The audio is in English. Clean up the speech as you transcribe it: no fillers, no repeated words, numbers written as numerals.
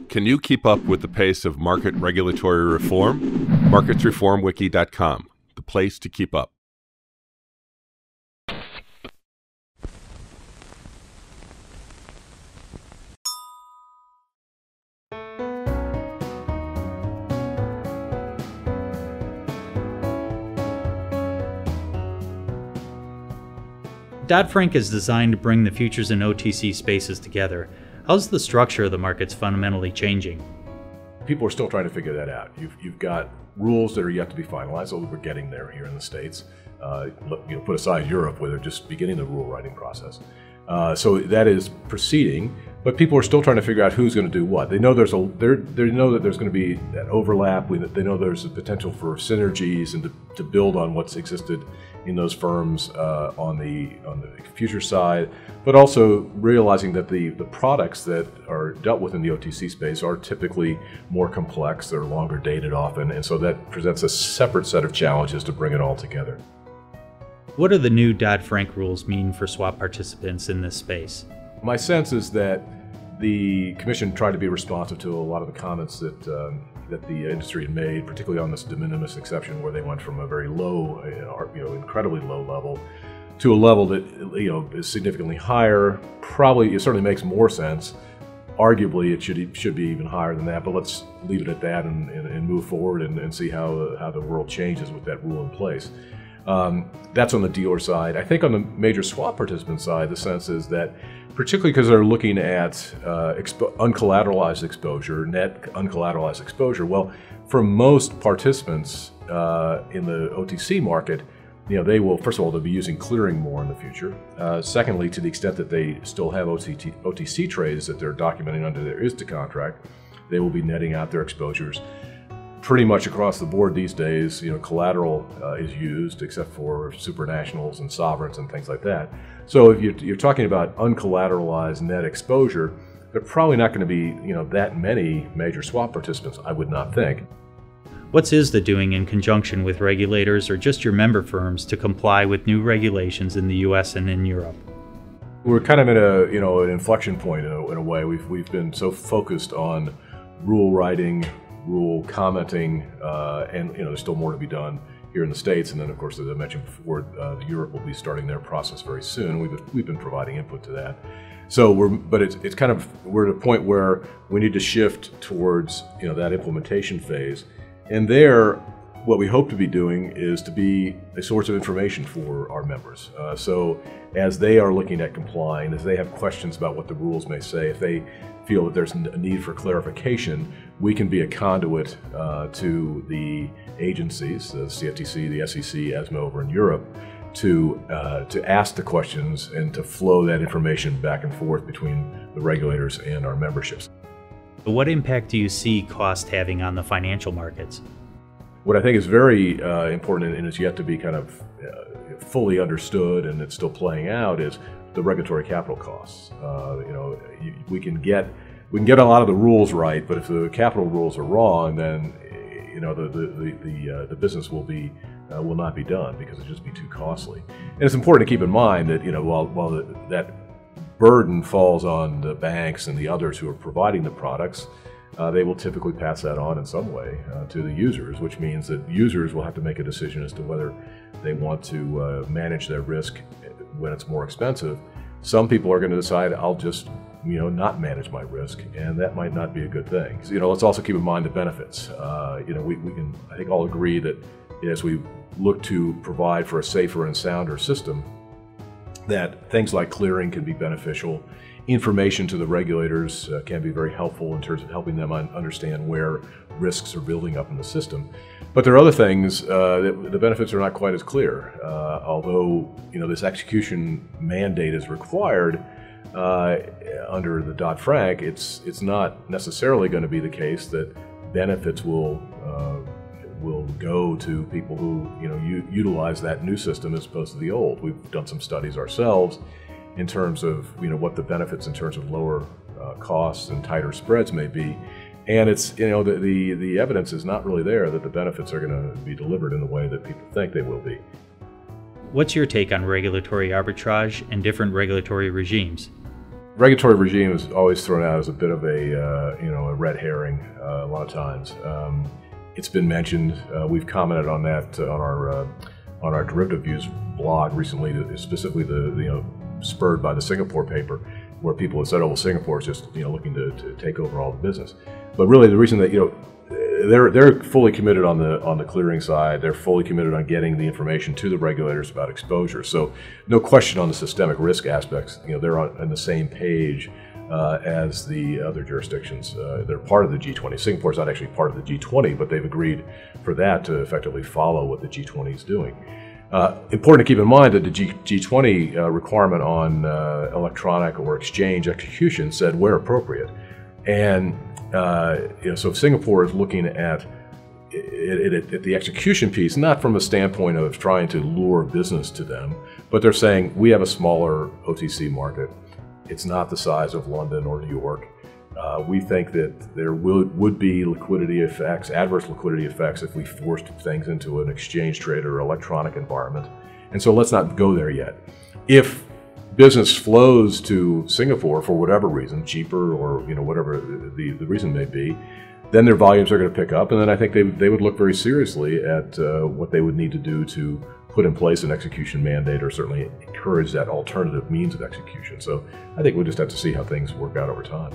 Can you keep up with the pace of market regulatory reform? MarketsReformWiki.com, the place to keep up. Dodd-Frank is designed to bring the futures and OTC spaces together. How's the structure of the markets fundamentally changing? People are still trying to figure that out. You've got rules that are yet to be finalized, although we're getting there here in the States. Put aside Europe, where they're just beginning the rule writing process. So that is proceeding, but people are still trying to figure out who's going to do what. They know they know that there's going to be that overlap. They know there's a potential for synergies and to build on what's existed in those firms on the future side, but also realizing that the products that are dealt with in the OTC space are typically more complex, they're longer dated often, and so that presents a separate set of challenges to bring it all together. What do the new Dodd-Frank rules mean for swap participants in this space? My sense is that the Commission tried to be responsive to a lot of the comments that the industry had made, particularly on this de minimis exception, where they went from a very low, incredibly low level, to a level that is significantly higher. Probably, it certainly makes more sense. Arguably, it should be even higher than that. But let's leave it at that and move forward and see how the world changes with that rule in place. That's on the dealer side. I think on the major swap participant side, the sense is that, particularly because they're looking at uncollateralized exposure, net uncollateralized exposure, well, for most participants in the OTC market, they will, first of all, they'll be using clearing more in the future. Secondly, to the extent that they still have OTC trades that they're documenting under their ISDA contract, they will be netting out their exposures. Pretty much across the board these days, collateral is used, except for supranationals and sovereigns and things like that. So if you're talking about uncollateralized net exposure, there are probably not going to be that many major swap participants, I would not think. What's ISDA doing in conjunction with regulators or just your member firms to comply with new regulations in the U.S. and in Europe? We're kind of at an inflection point in a way. We've been so focused on rule writing, rule commenting, and there's still more to be done here in the States. And then, of course, as I mentioned before, Europe will be starting their process very soon. We've been providing input to that. So we're at a point where we need to shift towards that implementation phase. And there, what we hope to be doing is to be a source of information for our members. So as they are looking at complying, as they have questions about what the rules may say, if they feel that there's a need for clarification, we can be a conduit to the agencies, the CFTC, the SEC, ESMA over in Europe, to ask the questions and to flow that information back and forth between the regulators and our memberships. What impact do you see cost having on the financial markets? What I think is very important and is yet to be kind of fully understood, and it's still playing out, is the regulatory capital costs. We can get a lot of the rules right, but if the capital rules are wrong, then the business will not be done because it'll just be too costly. And it's important to keep in mind that while that burden falls on the banks and the others who are providing the products, they will typically pass that on in some way to the users, which means that users will have to make a decision as to whether they want to manage their risk when it's more expensive. Some people are going to decide, I'll just not manage my risk, and that might not be a good thing. So, let's also keep in mind the benefits. We can, I think, all agree that as we look to provide for a safer and sounder system, that things like clearing can be beneficial. Information to the regulators can be very helpful in terms of helping them understand where risks are building up in the system. But there are other things that the benefits are not quite as clear. Although this execution mandate is required under the Dodd-Frank, it's not necessarily going to be the case that benefits will go to people who utilize that new system as opposed to the old. We've done some studies ourselves in terms of what the benefits in terms of lower costs and tighter spreads may be, and it's the evidence is not really there that the benefits are going to be delivered in the way that people think they will be. What's your take on regulatory arbitrage and different regulatory regimes? regulatory regime is always thrown out as a bit of a a red herring a lot of times. It's been mentioned. We've commented on that on our derivative views blog recently, specifically spurred by the Singapore paper, where people have said, "Oh, well, Singapore is just looking to take over all the business." But really, the reason that they're fully committed on the clearing side. They're fully committed on getting the information to the regulators about exposure. So no question on the systemic risk aspects. They're on the same page as the other jurisdictions. They're part of the G20. Singapore's not actually part of the G20, but they've agreed for that to effectively follow what the G20 is doing. Important to keep in mind that the G20 requirement on electronic or exchange execution said where appropriate. And so if Singapore is looking at the execution piece, not from a standpoint of trying to lure business to them, but they're saying we have a smaller OTC market. It's not the size of London or New York. We think that there would be liquidity effects, adverse liquidity effects, if we forced things into an exchange traded or electronic environment. And so let's not go there yet. If business flows to Singapore for whatever reason, cheaper or whatever the reason may be, then their volumes are going to pick up, and then I think they would look very seriously at what they would need to do to put in place an execution mandate, or certainly encourage that alternative means of execution. So I think we'll just have to see how things work out over time.